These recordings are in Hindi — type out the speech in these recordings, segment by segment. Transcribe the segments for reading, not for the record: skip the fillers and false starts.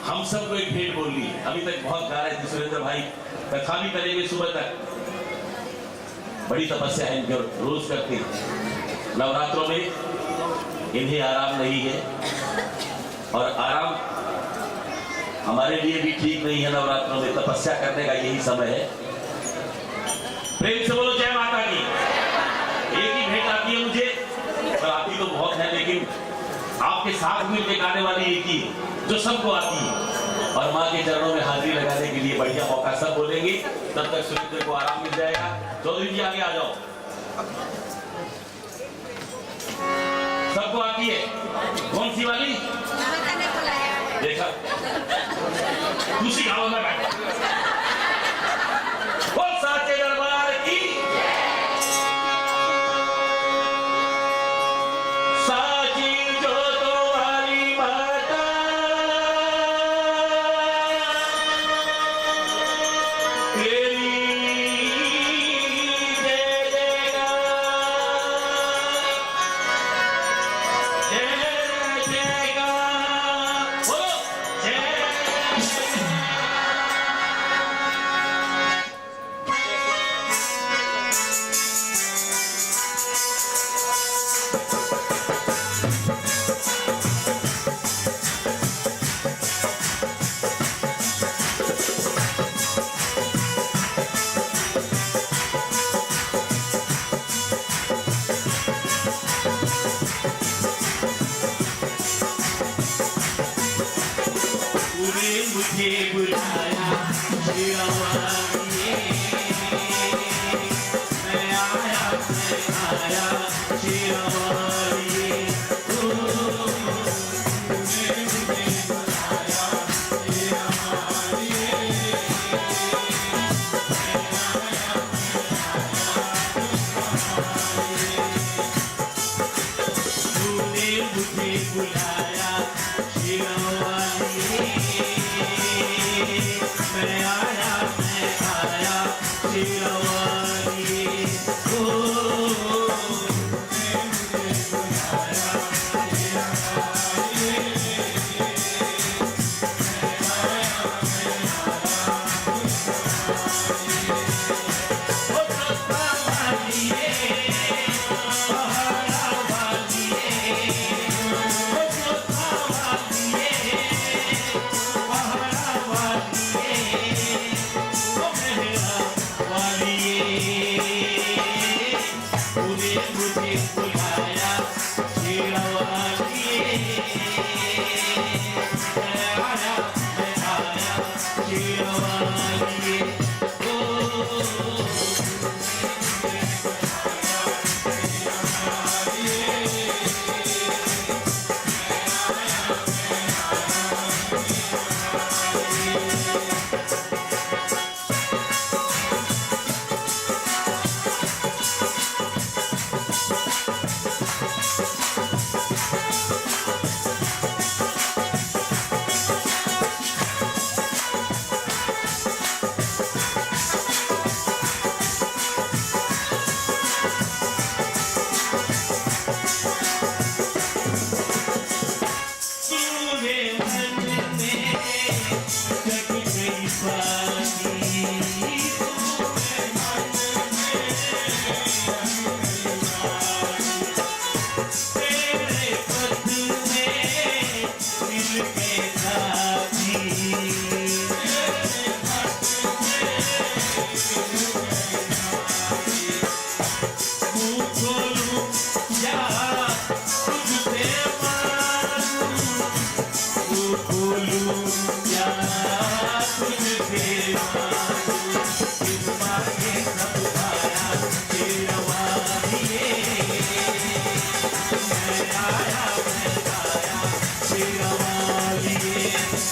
हम सबको एक भेंट बोल ली। अभी तक बहुत गा रहे थे सुरेंद्र भाई, कथा भी करेंगे सुबह तक। बड़ी तपस्या है इनके, रोज करते हैं। नवरात्रों में इन्हें आराम नहीं है, और आराम हमारे लिए भी ठीक नहीं है। नवरात्रों में तपस्या करने का यही समय है। प्रेम से बोलो जय माता की। एक ही भेंट आती है मुझे, और आती तो बहुत है, लेकिन आपके साथ मिलकर गाने वाली एक ही जो सबको आती है। और माँ के चरणों में हाजिरी लगाने के लिए बढ़िया मौका, सब बोलेंगे, तब तक सुरेंद्र को आराम मिल जाएगा। चौधरी जी आगे आ जाओ। सबको आती है, कौन सी वाली? देखा, दूसरी गाँव में बैठा। साचे दरबार की साची जो तो वाली माता, तेरी जय जयकार, जय जयकार, बोलो जय। मुझे बुलाया शिरवालिए, मैं आया शिरवालिए। मुझे बुलाया शिरवालिए, तूने मुझे बुलाया शिरवालिए, मैं आया शिरवालिए।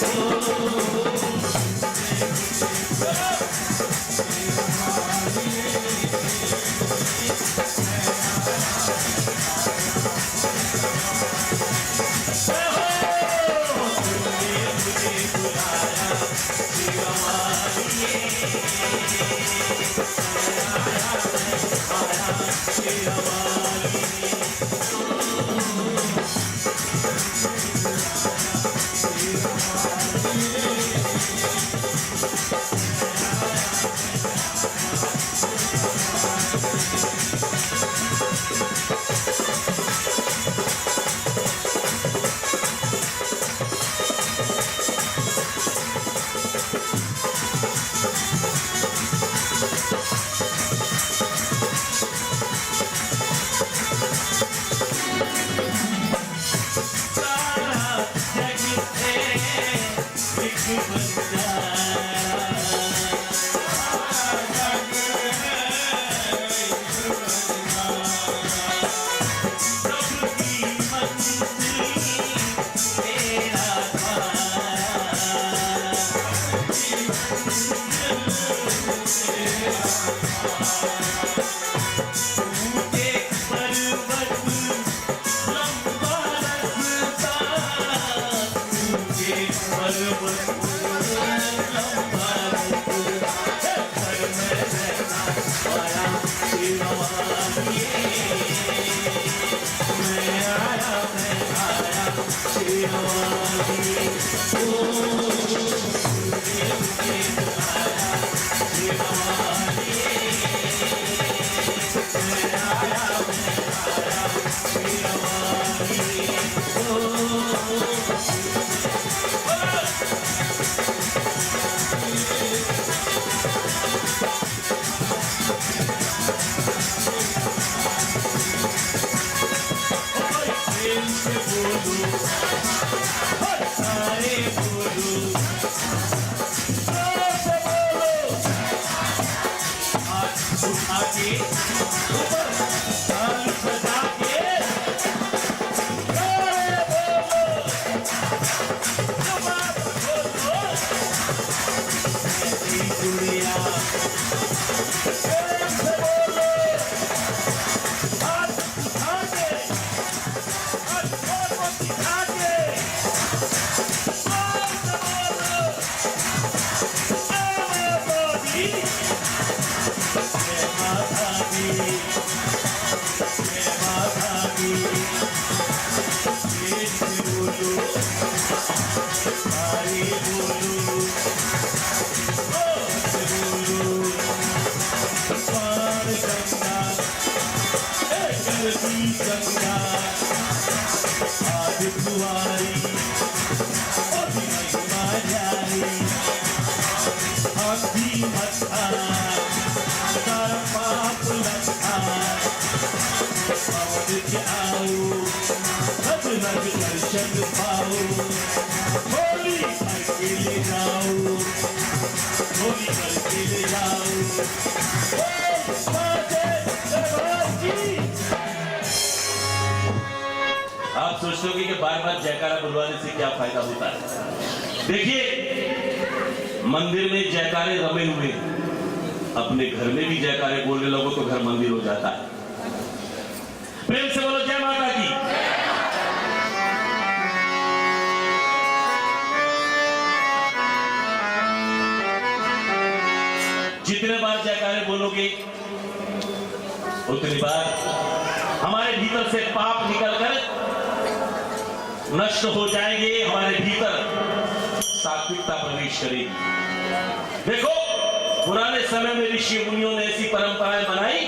Oh आप सोचते होंगे कि बार बार जयकारा बुलवाने से क्या फायदा होता है। देखिए, मंदिर में जयकारे रमे हुए, अपने घर में भी जयकारे बोलने लगो तो घर मंदिर हो जाता है। प्रेम से बोलो जय माता की। जितने बार जयकारे बोलोगे उतनी बार हमारे भीतर से पाप निकलकर नष्ट हो जाएंगे, हमारे भीतर सात्विकता प्रवेश करेगी। देखो, पुराने समय में ऋषि मुनियों ने ऐसी परंपराएं बनाई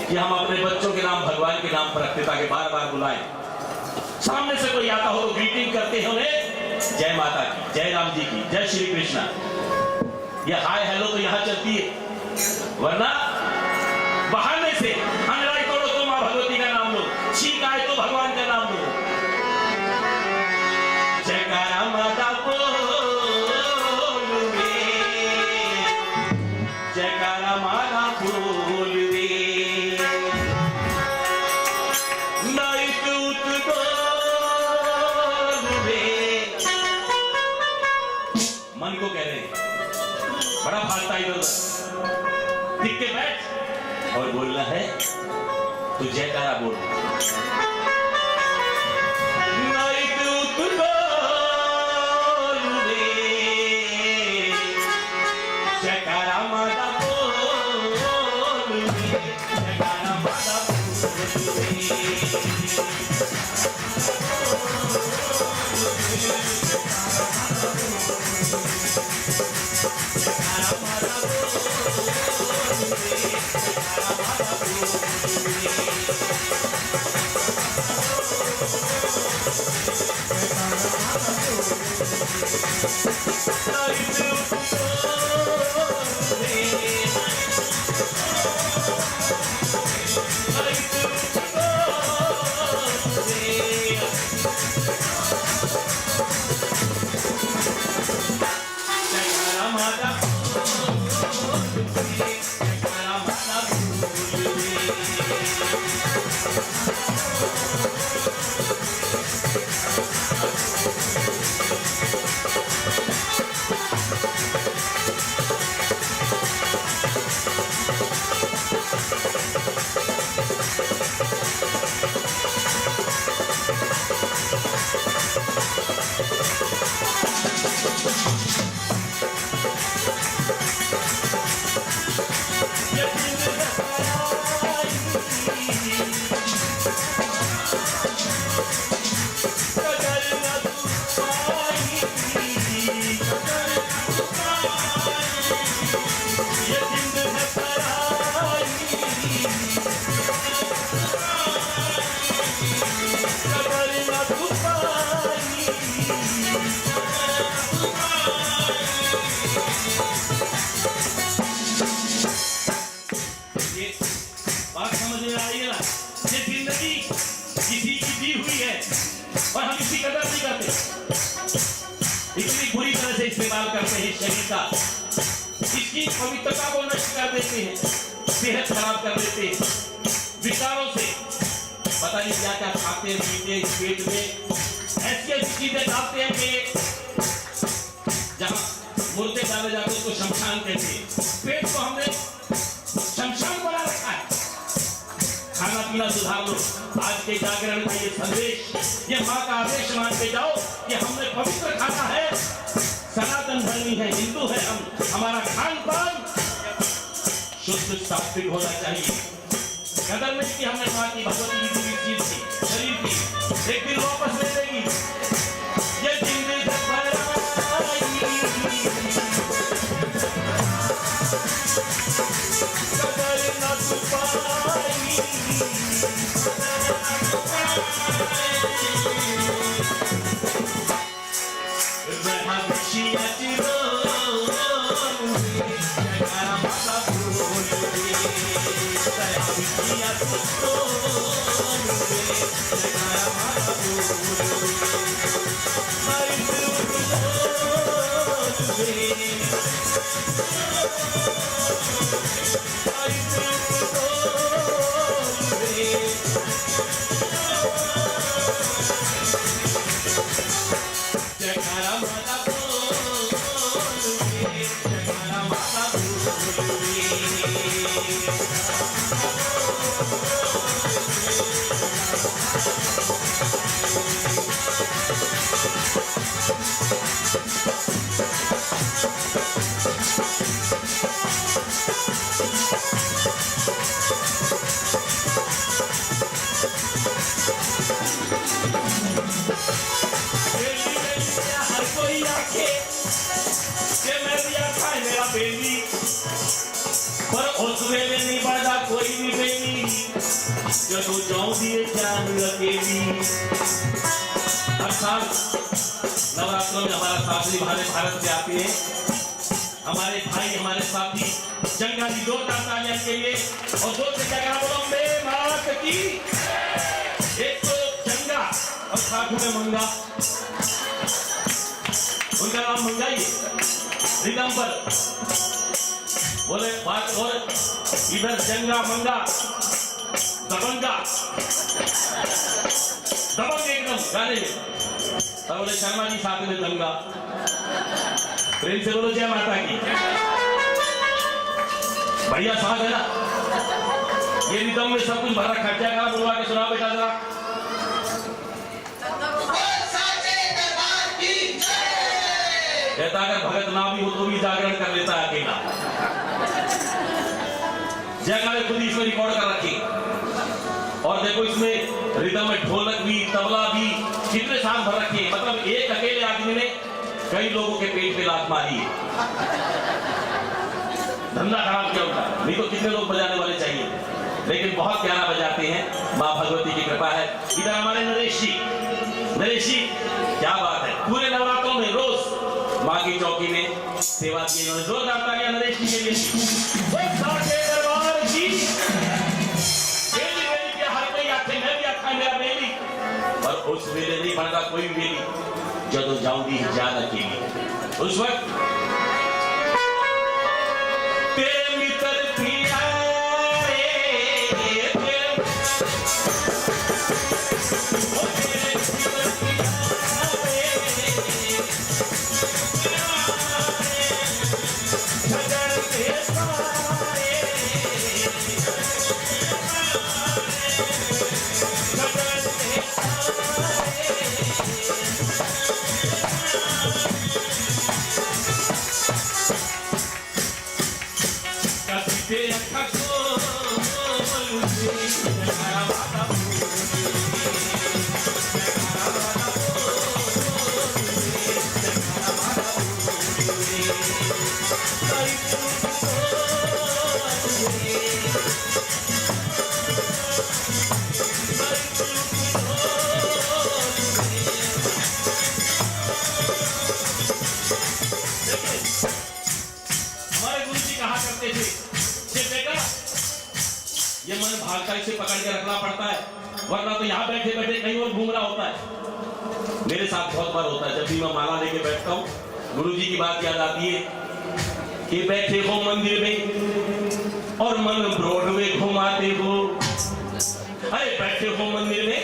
कि हम अपने बच्चों के नाम भगवान के नाम पर रखते ताकि बार बार बुलाएं। सामने से कोई आता हो तो ग्रीटिंग करते हैं उन्हें, जय माता की, जय राम जी की, जय श्री कृष्णा। यह हाय हेलो तो यहां चलती है, वरना बहाने से अंगड़ाई तोड़ो तो मां भगवती का नाम लो, छींक आए तो भगवान का नाम लो। जयकारा माता बोल वे, जयकारा माता बोल वे, नाइट उत बोल वे। मन को कह रहे हैं, बड़ा फालता इधर टिक के बैठ और बोलना है तो जयकारा बोल। जयकारा माता बोल, जयकारा माता बोल। इतनी बुरी तरह से इस्तेमाल करते हैं शरीर का, इसकी पवित्रता को नष्ट कर देते हैं, सेहत खराब कर देते हैं, विचारों से पता नहीं क्या क्या खाते हैं, पीते हैं, पेट में ऐसी ऐसी चीजें डालते हैं कि जहां मुर्दे डाले जाते हैं उसको शमशान कहते हैं। पेट को हमने शमशान बना रखा है। खाना पीना सुधार लो। आज के जागरण का ये संदेश, ये माँ का आदेश मान के जाओ कि हमने पवित्र खाना है, सनातन धर्मी है, हिंदू है हम, हमारा खान पान शुद्ध सात्विक होना चाहिए। कदर नहीं कि हमने माँ की भगवती की दी चीज की शरीर की एक दिन वापस ले लेगी। ये जिंदगी कदर न पाई पर उस वेले नहीं बढ़ता कोई भी बेली, जब जाऊं दिए जान अकेली। अर्थात नवरात्रों में हमारा साथी भारत से आते हैं, हमारे भाई हमारे साथी जंगा की जोरदार तालियां के लिए और जोर से क्या कहा बोलो बे मात की। एक तो जंगा और साथ में मंगा, उनका नाम मंगा ही रिदम पर बोले बात। और इधर जंगा मंगा दबंगा दबंग एकदम गाने में। तब बोले शर्मा जी साथ में दंगा। प्रेम से बोलो जय माता की। बढ़िया साथ है ना, ये रिदम में सब कुछ भर रखा। क्या कहा बुलवा के सुना बेटा जरा। कहता अगर भगत ना भी हो तो भी जागरण कर लेता है अकेला। जगह में खुद इसमें रिकॉर्ड कर रखी। और देखो इसमें रिदम में ढोलक भी तबला भी कितने साल भर रखे। मतलब एक अकेले आदमी ने कई लोगों के पेट पे लात मारी है। धंधा खराब किया उनका, नहीं तो कितने लोग बजाने वाले चाहिए। लेकिन बहुत प्यारा बजाते हैं, माँ भगवती की कृपा है। इधर हमारे नरेश जी क्या बात है, पूरे नवरात्रों में रोज माँ की चौकी में सेवा की। इन्होंने जोरदार तालियां नरेश जी के लिए। दरबार की बेली बेली के हर कोई आखे, मैं भी आखा मेरा बेली। पर उस वेले नहीं बढ़ता कोई भी बेली जब जाऊंगी ज्यादा के लिए। उस वक्त तेरे मित्र ये मन भागता इसे पकड़ के रखना पड़ता है, वरना तो यहाँ बैठे बैठे कहीं और घूम रहा होता है। मेरे साथ बहुत बार होता है, जब भी मैं माला लेके बैठता हूँ गुरुजी की बात याद आती है कि बैठे हो मंदिर में और मन ब्रॉडवे घुमाते हो। अरे बैठे हो मंदिर में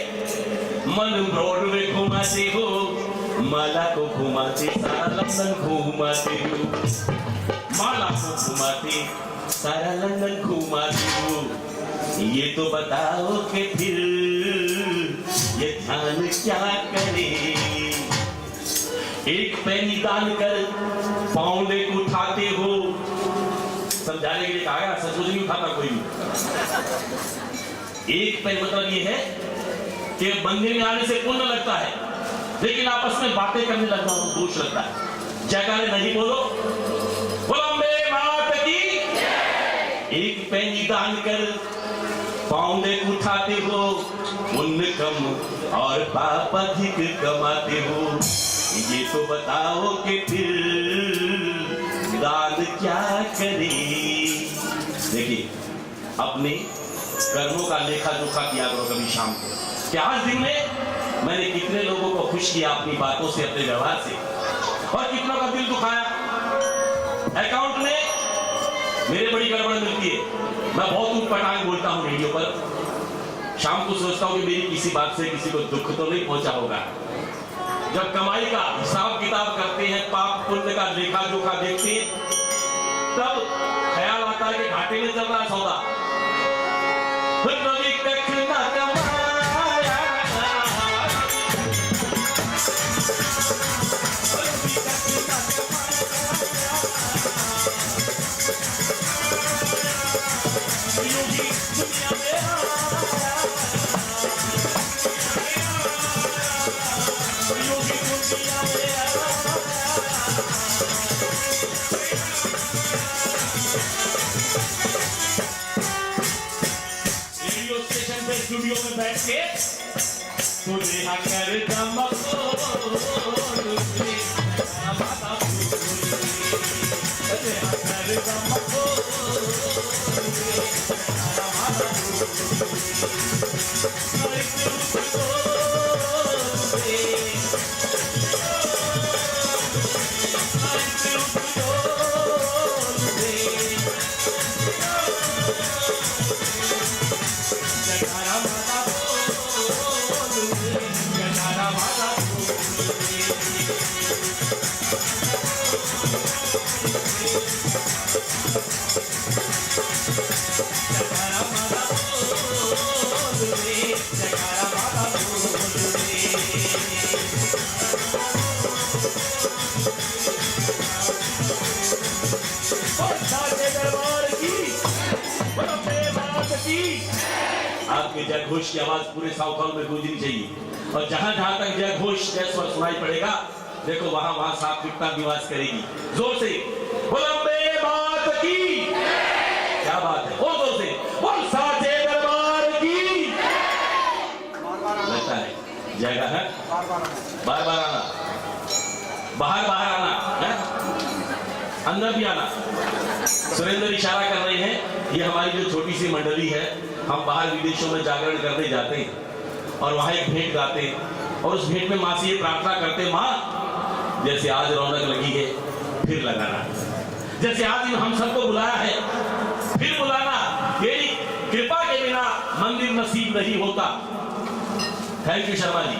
मन ब्रॉडवे घुमाते हो, माला को घुमाते सारा लंदन घुमाते हो, माला को घुमाते सारा लंदन घुमाते हो। ये तो बताओ कि फिर ये ध्यान क्या करे। एक पैनी दान कर पाँव लेके उठाते हो। समझाने के लिए कहा गया, सचमुच नहीं उठाता कोई भी। एक पैन मतलब ये है कि मंदिर में आने से पुण्य लगता है, लेकिन आपस में बातें करने लगता हूं दोष लगता है। जयकारे नहीं बोलो, बोलो अम्बे मात की। एक पैनी दान कर पाँव लेके उठाते हो, पुण्य कम और पाप अधिक कमाते हो। ये तो बताओ कि फिर दान क्या करे। देखिए, अपने कर्मों का लेखा जोखा किया करो कभी शाम को, कि आज दिन में मैंने कितने लोगों को खुश किया अपनी बातों से, अपने व्यवहार से, और कितनों का दिल दुखाया। अकाउंट में मेरे बड़ी गड़बड़ मिलती है, मैं बहुत ऊटपटांग बोलता हूँ रेडियो पर। शाम को सोचता हूँ कि मेरी किसी बात से किसी को दुख तो नहीं पहुंचा होगा। जब कमाई का हिसाब किताब करते हैं, पाप पुण्य का लेखा जोखा देखते हैं, तब ख्याल आता है कि घाटे में चल रहा सौदा। स्टूडियो में बैठ के सुनेहा कर आपके जय घोष की आवाज पूरे साउथ हॉल में गूंजनी चाहिए, और जहां जहां तक जय घोष जय स्वर सुनाई पड़ेगा, देखो वहां वहां साफ विकता निवास करेगी। जोर से बोल अम्बे मात की। क्या बात है, बोल जोर से, बोल साचे दरबार की। लगता है जगह है, बार बार आना, बाहर बाहर आना है, अंदर भी आना। सुरेंद्र इशारा कर रहे हैं, ये हमारी जो छोटी सी मंडली है, हम बाहर विदेशों में जागरण करने जाते हैं और वहां एक भेंट गाते हैं, और उस भेंट में माँ से ये प्रार्थना करते हैं, माँ जैसे आज रौनक लगी है फिर लगाना, जैसे आज हम सबको बुलाया है फिर बुलाना, तेरी कृपा के बिना मंदिर नसीब नहीं होता। थैंक यू शर्मा जी,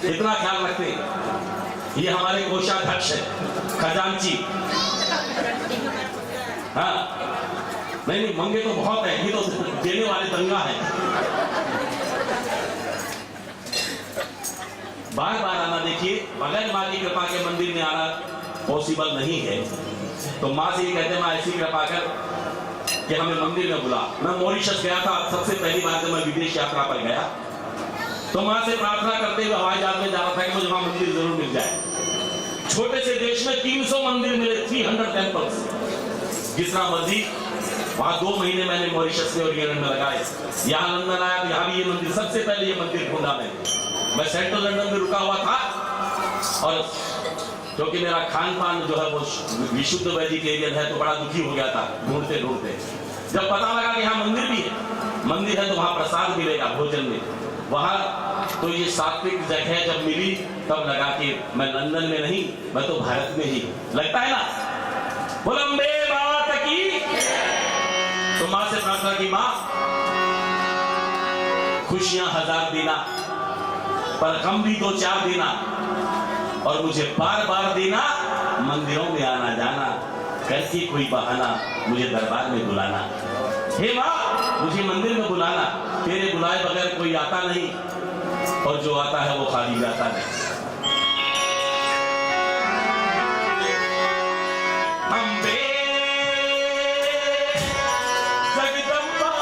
इतना ख्याल रखते हैं। ये हमारे कोषाध्यक्ष है, खजांची। हाँ नहीं, मंगे तो बहुत है, ये तो देने वाले दंगा है। बार बार आना। देखिए, बगैर माँ की कृपा के मंदिर में आना पॉसिबल नहीं है, तो माँ से ये कहते हैं, माँ ऐसी कृपा कर कि हमें मंदिर में बुला। मैं मॉरिशस गया था सबसे पहली बार जब मैं विदेश यात्रा पर गया, तो माँ से प्रार्थना करते हुए हवाई जहाज में जा रहा था कि मुझे वहां मंदिर जरूर मिल जाए। छोटे से देश में 300 मंदिर मिले, 300 टेम्पल्स, जितना मर्जी। वहां 2 महीने मैंने मॉरिशस में और इंग्लैंड में लगाए। यहाँ लंदन आया तो यहाँ भी ये मंदिर, सबसे पहले ये मंदिर ढूंढा मैं सेंट्रल लंदन में रुका हुआ था, और क्योंकि मेरा खान पान जो है वो विशुद्ध वेजिटेरियन है, तो बड़ा दुखी हो गया था ढूंढते ढूंढते। जब पता लगा कि यहाँ मंदिर भी है, मंदिर है तो वहां प्रसाद मिलेगा भोजन में। वहां तो ये सात्विक जगह जब मिली तब लगा कि मैं लंदन में नहीं, मैं तो भारत में ही हूं। लगता है ना। बोल अम्बे माता की। तो मां से प्रार्थना की, मां खुशियां 1000 देना, पर गम भी 2-4 देना, और मुझे बार बार देना मंदिरों में आना जाना, करके कोई बहाना मुझे दरबार में बुलाना। हे मां, मुझे मंदिर में बुलाना, तेरे बुलाए बगैर कोई आता नहीं, और जो आता है वो खाली जाता नहीं। अम्बे जगदम्बा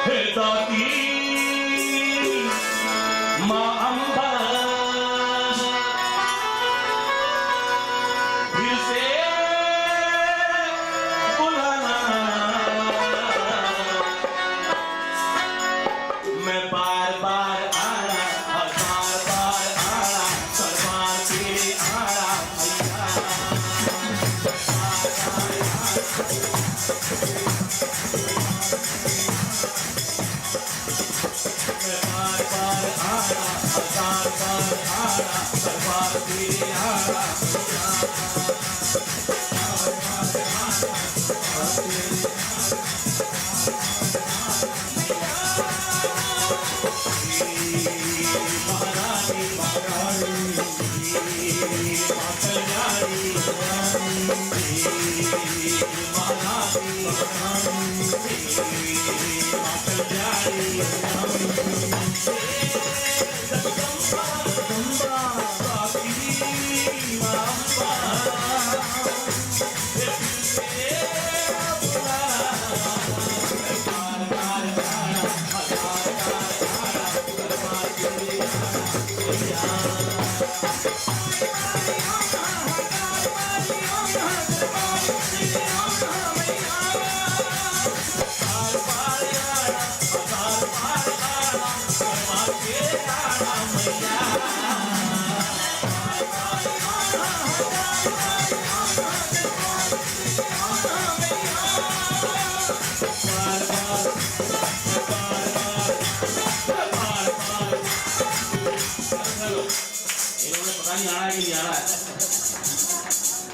हे दाती मां अम्बा, फिर से बुलाना, मैं बार बार आना, और बार बार आना, दरबार तेरे आना मैं बार बार आना, बार बार आना, दरबार तेरे आना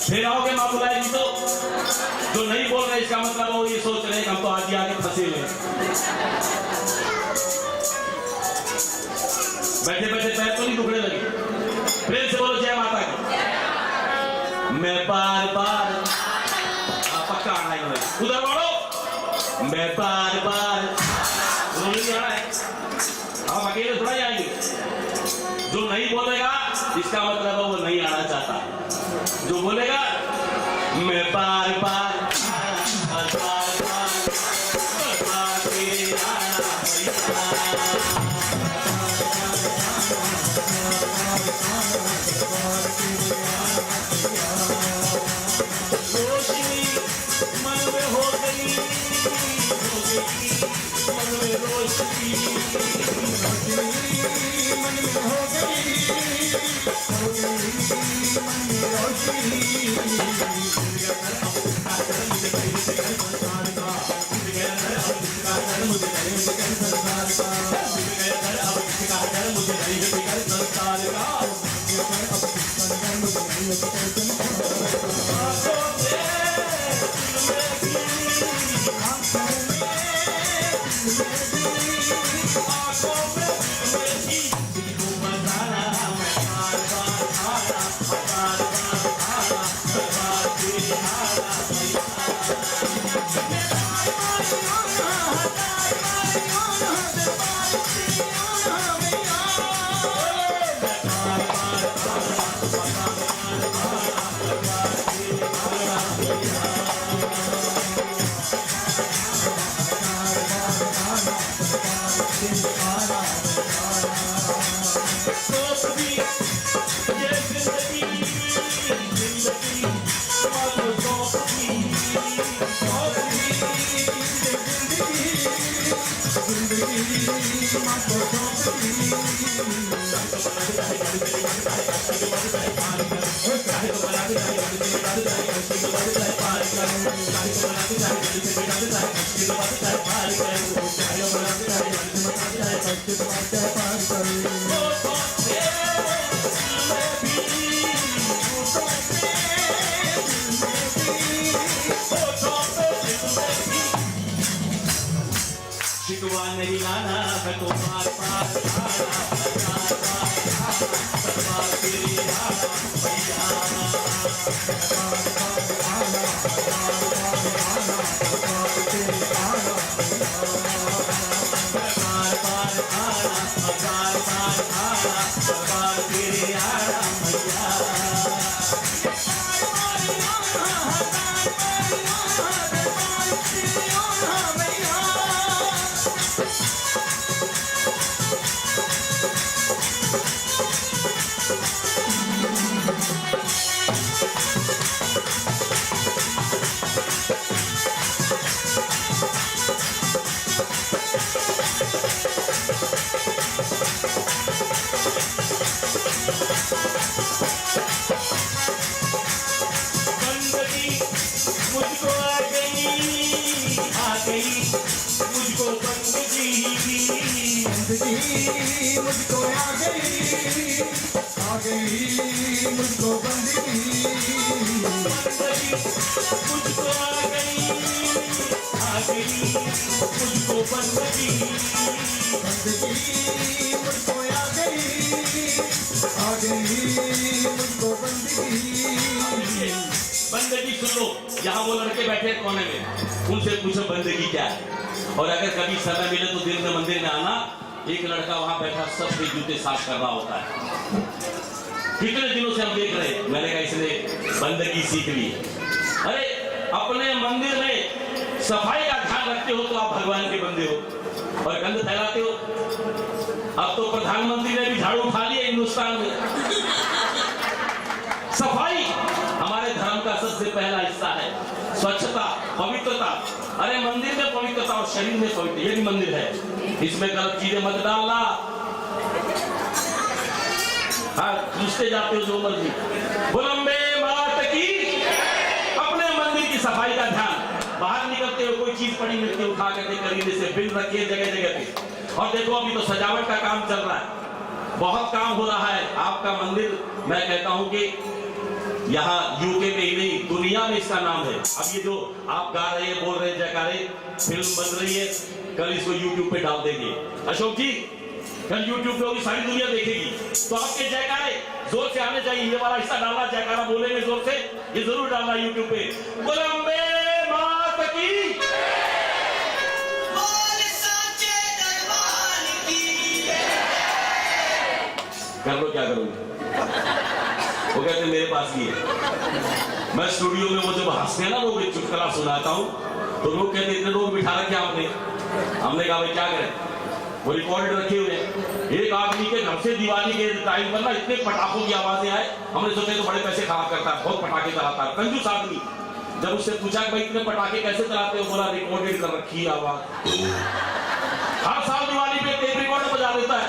फिर आओगे मां बुलाएगी तो। जो नहीं बोल रहे इसका मतलब वो ये सोच रहे हैं कि हम तो आज ही आके फंसे हुए। बैठे बैठे पैर तो नहीं दुखने लगे। प्रेम से बोलो जय माता की। मैं बार बार पक्का आना है, उधर बोलो मैं बार बार आना है। हम अकेले थोड़ा जाएंगे। जो नहीं बोलेगा इसका मतलब वो नहीं आना चाहता। जो बोलेगा मैं बार बार रोशनी मन में हो गई, मन में रोशनी मन में हो गई, Bye. शिकवा नहीं लाना है तो पार पार सतपाल तेरी मुझको आ गई मुझको बंदगी मुझको आ गई मुझको बंदगी मुझको आ गई मुझको बंदगी। बंदगी सुनो, यहाँ वो लड़के बैठे कोने में, उनसे पूछो बंदगी क्या है। और अगर कभी समय मिले तो दिन में मंदिर में आना, एक लड़का वहां बैठा सबके जूते साफ कर रहा होता है। कितने दिनों से हम देख रहे हैं, मैंने कहा इसने बंदगी सीख ली। अरे अपने मंदिर में सफाई का ध्यान रखते हो तो आप भगवान के बंदे हो, और गंद फैलाते हो। अब तो प्रधानमंत्री ने भी झाड़ू उठा लिया हिंदुस्तान में। सफाई हमारे धर्म का सबसे पहला हिस्सा है, स्वच्छता, पवित्रता। अरे मंदिर में पवित्रता और शरीर में पवित्र, यही मंदिर है। इसमें गलत चीजें मत डालना। हाँ, घुसते जाते हो जो मर्जी। बुलंबे मात की, अपने मंदिर की सफाई का ध्यान। बाहर निकलते हो कोई चीज पड़ी मिलती उठा करके करीने से बिल रखिए जगह जगह पे। और देखो अभी तो सजावट का काम चल रहा है, बहुत काम हो रहा है। आपका मंदिर, मैं कहता हूं कि यहाँ यूके में ही नहीं दुनिया में इसका नाम है। अब ये जो आप गा रहे हैं, बोल रहे हैं जयकारे, फिल्म बन रही है, कल इसको यूट्यूब पे डाल देंगे। अशोक जी, कल यूट्यूब पे होगी, सारी दुनिया देखेगी। तो आपके जयकारे जोर से आने चाहिए। ये वाला हिस्सा डालना, जयकारा बोलेंगे जोर से, ये जरूर डालना यूट्यूब पे। बुलंबे मात की, कर लो क्या करोगे। वो कहते मेरे पास भी है। मैं स्टूडियो में वो जब हंसते हैं ना, वो चुटकुला सुनाता हूँ तो लोग कहते इतने लोग बिठा रखे आपने। हमने कहा भाई क्या करें, वो रिकॉर्ड रखे हुए हैं। एक आदमी के घर से दिवाली के टाइम पर ना इतने पटाखों की आवाजें आए, हमने सोचे तो बड़े पैसे खराब करता है, बहुत पटाखे चलाता है, कंजूस आदमी। जब उससे पूछा कि भाई इतने पटाखे कैसे चलाते हो, बोला रिकॉर्डेड कर रखी है आवाज। हर साल दिवाली पे टेप रिकॉर्ड बजा देता है।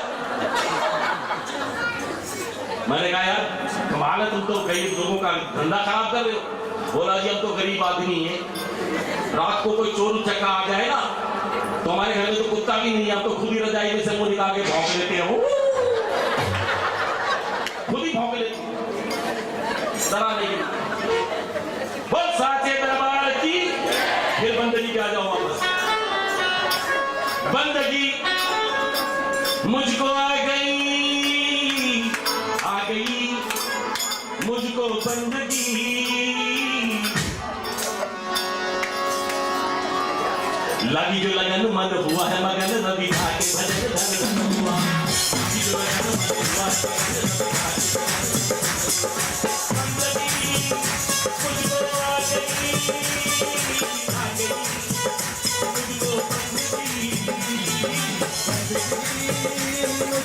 मैंने कहा यार कमाल है, तुम तो गरीब लोगों का धंधा खराब कर रहे हो। बोला जी हम तो गरीब आदमी है, रात को कोई चोर चक्का आ जाए ना तो हमारे घर में तो कुत्ता भी नहीं है, हम तो खुद ही रजाई में से मुंह निकाल के भौंक लेते हैं, खुद ही भौंक लेते हैं, डरा नहीं। बोल साचे दरबार की, फिर बंदगी पे आ जाओ वापस। बंदगी मुझको आ गई मुझको बंदगी। लगी जो लगन मन हुआ है मगन, रवि भागे भजन धन धन हुआ। लगी जो लगन मन हुआ है बंदगी मुझको आ गई मुझको बंदगी।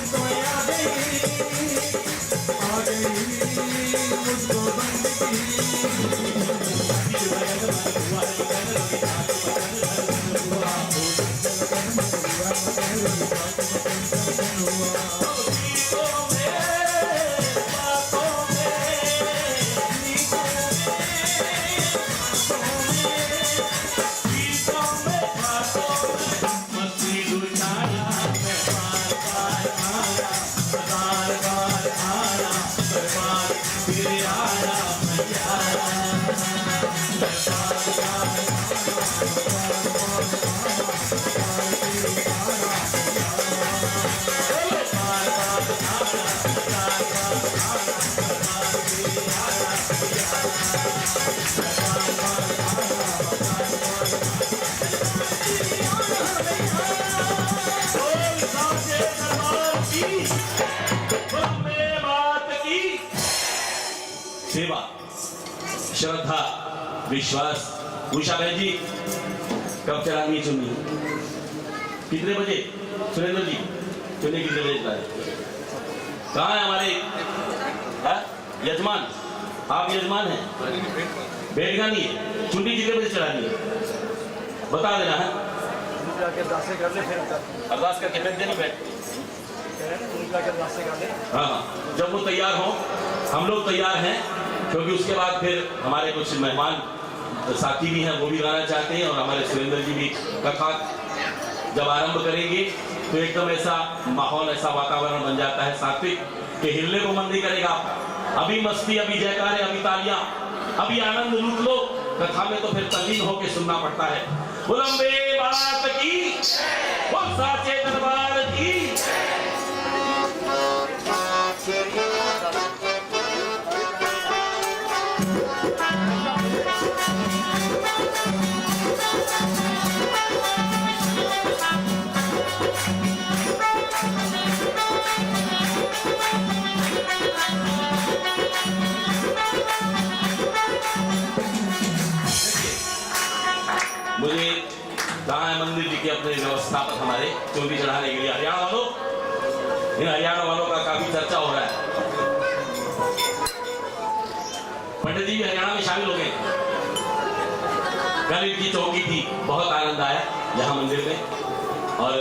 मुझको आ गई मुझको बंदगी। की, अम्बे मात की। सेवा, श्रद्धा, विश्वास। उषा बहन जी कब चढ़ानी चुन्नी? कितने बजे? सुरेंद्र जी चुन्नी कितने बजे चढ़ाए? कहाँ है हमारे यजमान? आप यजमान हैं? बैठगानी है। चुन्नी कितने बजे चढ़ानी है बता देना है। अरदास करके बैठ देनी बैठ। हाँ हाँ, जब वो तैयार हो, हम लोग तैयार हैं, क्योंकि उसके बाद फिर हमारे कुछ मेहमान साथी भी हैं, वो भी गाना चाहते हैं, और हमारे सुरेंद्र जी भी कथा जब आरंभ करेंगे तो एकदम ऐसा माहौल, ऐसा वातावरण बन जाता है सात्विक कि हिलने को मन नहीं करेगा। अभी मस्ती, अभी जयकारे, अभी तालियां, अभी आनंद लूट लो। कथा में तो फिर तल्लीन होकर सुनना पड़ता है। बुलंबे बात की, वो साचे दरबार की। मुझे कहा है मंदिर जी के अपने व्यवस्थापक हमारे चोटी चढ़ाने के लिए, हरियाणा वालों, इन हरियाणा वालों का काफी चर्चा हो रहा है। पंडित जी भी हरियाणा में शामिल हो गए। कल इनकी चौकी थी, बहुत आनंद आया यहाँ मंदिर में। और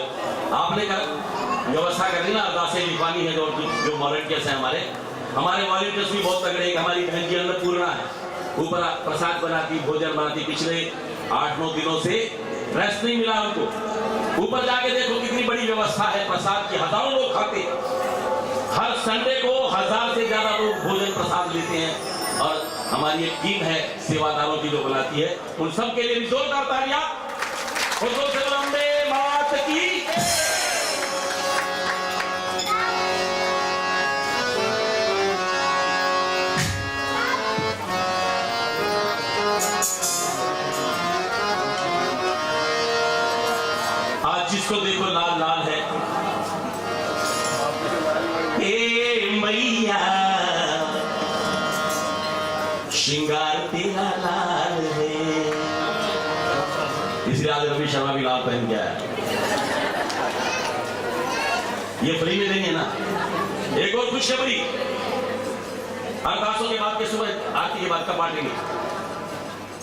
आपने कल व्यवस्था करनी ना, अरदासें लिखवानी है जो वॉलंटियर्स हैं हमारे वॉलंटियर्स भी बहुत तगड़े हैं। हमारी बहन जी अन्नपूर्णा है, ऊपर प्रसाद बनाती, भोजन बनाती। पिछले 8-9 दिनों से रेस्ट नहीं मिला उनको। ऊपर जाके देखो कितनी बड़ी व्यवस्था है प्रसाद की। हजारों लोग खाते, हर संडे को 1000 से ज्यादा लोग भोजन प्रसाद लेते हैं। और हमारी एक टीम है सेवादारों की जो बनाती है, उन सब के लिए भी जोरदार तालियां। अम्बे मात की। आज जिसको देखो लाल लाल है। हे मैया श्रृंगार तेरा लाल है। इसलिए आज रवि शर्मा भी लाल पहन गया है। ये फ्री में देंगे ना। एक और खुशखबरी, अरदासों के बाद के सुबह आरती के बाद कब बांटेंगे?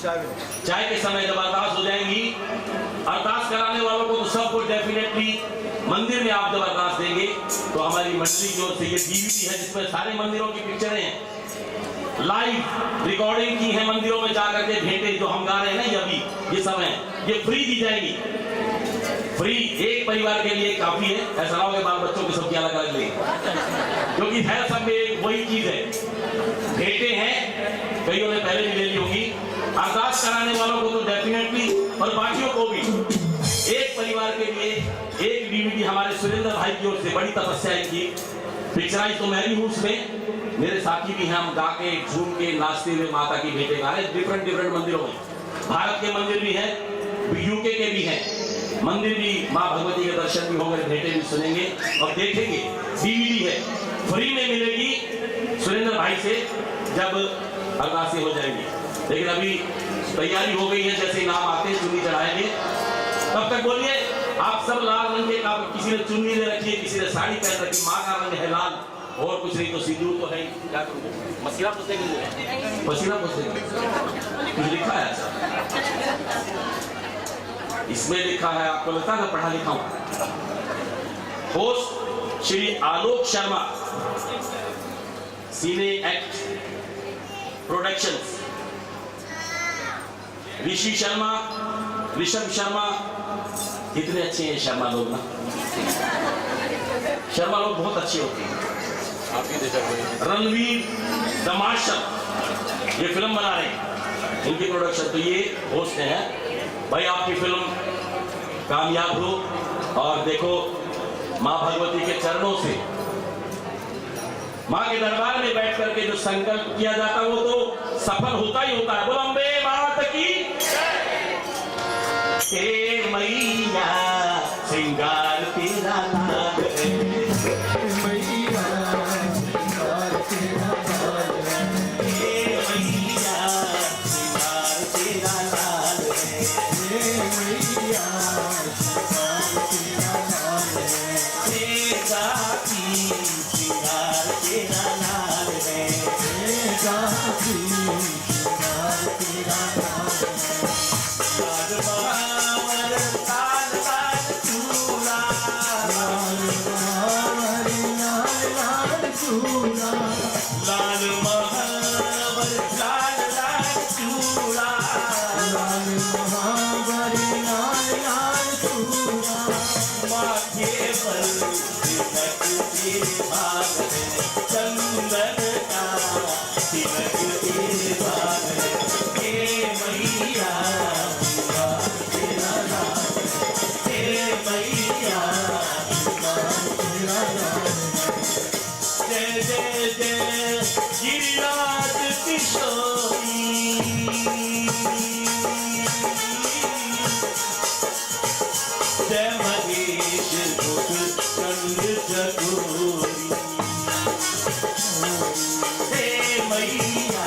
चाय के समय जब अरदास हो जाएंगी, अरदास कराने वालों को तो सबको डेफिनेटली मंदिर में आप जब अरदास देंगे तो हमारी मंडली की ओर से ये डीवीडी है जिसमें सारे मंदिरों की पिक्चरें हैं, लाइव रिकॉर्डिंग की है मंदिरों में जाकर के। भेंटे जो हम गा रहे हैं ना अभी ये समय, ये फ्री दी जाएगी। फ्री, एक परिवार के लिए काफी है। ऐसा ना हो कि बाल बच्चों की सबकी अलग अलग लेंगे, क्योंकि है सब में वही चीज है। भेंटे हैं, कईयों ने पहले भी ले ली होगी। अरदास कराने वालों को तो डेफिनेटली, और बाकियों को भी एक परिवार के लिए एक डीवीडी हमारे सुरेंद्र भाई की ओर से। बड़ी तपस्या की पिक्चराइज तो मैं भी हूँ उसमें, मेरे साथी भी हैं। हम गा के, झूम के, नाचते हुए माता की भेंटे गा रहे हैं डिफरेंट मंदिरों में। भारत के मंदिर भी हैं, यूके के भी हैं मंदिर भी। माँ भगवती के दर्शन भी होंगे, भेंटे भी सुनेंगे और देखेंगे। डीवीडी है, फ्री में मिलेगी सुरेंद्र भाई से जब अरदासें हो जाएंगी। लेकिन अभी तैयारी हो गई है, जैसे नाम आते हैं चुन्नी चढ़ाएंगे। तब तक बोलिए आप सब लाल रंग के, किसी ने चुन्नी ले रखी है, किसी ने साड़ी पहन रखी, माँ का रंग है लाल, और कुछ नहीं तो सिंदूर तो है ही। क्या करूँगा, मसीहा पूछेंगे, पसीना पूछेंगे। कुछ लिखा है ऐसा इसमें, लिखा है, आपको लगता है पढ़ा लिखा हूं। होस्ट श्री आलोक शर्मा, सीने एक्ट प्रोडक्शंस, ऋषि शर्मा, ऋषभ शर्मा। कितने अच्छे हैं शर्मा लोग ना, शर्मा लोग बहुत अच्छे होते हैं। रणवीर दमाशर ये फिल्म बना रहे हैं, इनकी प्रोडक्शन। तो ये होस्ट हैं भाई। आपकी फिल्म कामयाब हो, और देखो माँ भगवती के चरणों से, माँ के दरबार में बैठ करके जो संकल्प किया जाता है वो तो सफल होता ही होता है। बोलो अम्बे मात की। हे मैया श्रृंगार तेरा लाल है। तेरा लाल है, काशी श्रृंगार तेरा नाम लाल महावर लाल लाल चूड़ा, लाल महावर लाल लाल चूड़ा लाल महावर लाल लाल चूड़ा, लाल महावर लाल लाल चूड़ा माथे पर तिलक तेरे भाग है, चंदन का तिलक तेरे भाग है, हे मैया तेरा नाम हे मैया तेरा नाम जय जय जय गिरिराज किशोरी, जय महेश मुख कंद चकोरी, हे मैया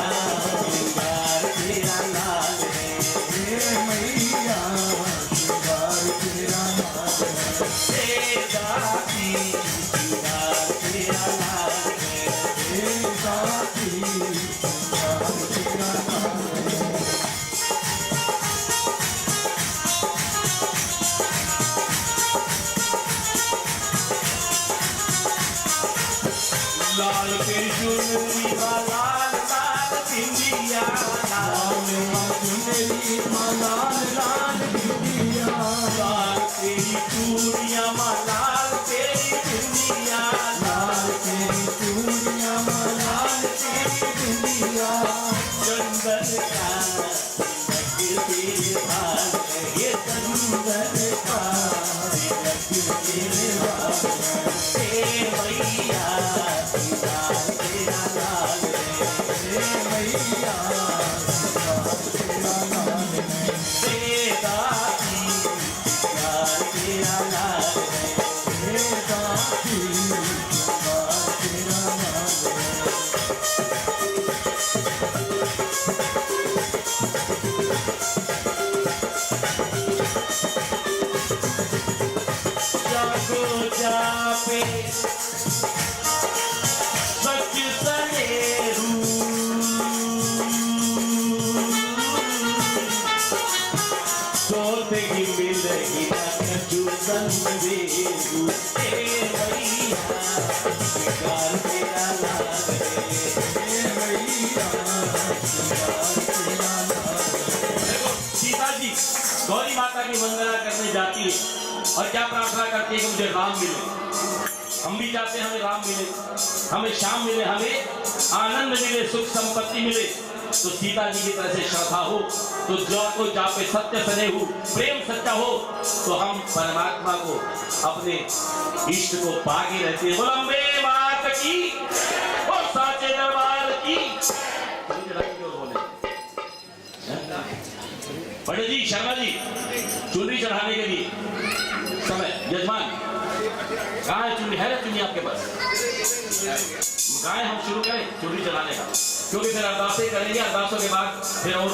श्रृंगार तेरा लाल है, हे मैया श्रृंगार तेरा नाम हे दाती श्रृंगार तेरा लाल है, हे काशी श्रृंगार तेरा नाम लाल के चुनरी लाल लाल बिंदिया, लाल चुनरी लाल लाल बिंदिया लाल तेरी चूड़ियां लाल तेरी बिंदिया, लाल तेरी चूड़ियां लाल तेरी बिंदिया चंदन का तिलक तेरे भाग है, ये चंदन का तिलक तेरे भाग है, हे मैया श्रृंगार तेरा लाल है, हे मैया श्रृंगार तेरा नाम है हे दाती श्रृंगार तेरा लाल है, हे काशी श्रृंगार तेरा नाम है जागो जापे सच सनेरू, सोते ही मिलही कछु संदेरू, हे मैया श्रृंगार तेरा लाल है, हे मैया श्रृंगार तेरा नाम है देखो सीता जी गौरी माता की वंदना करने जाती है और क्या प्रार्थना करती है कि मुझे राम मिले। हम भी चाहते हैं हमें राम मिले, हमें श्याम मिले, हमें आनंद मिले, सुख संपत्ति मिले। तो सीता जी की तरह से श्रद्धा हो तो जो को जापे सत्य सने हो, प्रेम सच्चा हो तो हम परमात्मा को अपने इष्ट को पागे रहते हैं। बोलंबे मात की और साचे दरबार की। पंडित जी, शर्मा जी, चुनरी चढ़ाने के लिए समय। यजमान कहाँ है चुनरी? है ना चुनरी आपके पास? कहाँ है? हम शुरू करें चुनरी चढ़ाने का, क्योंकि फिर अरदासें करेंगे, अरदासों के बाद फिर और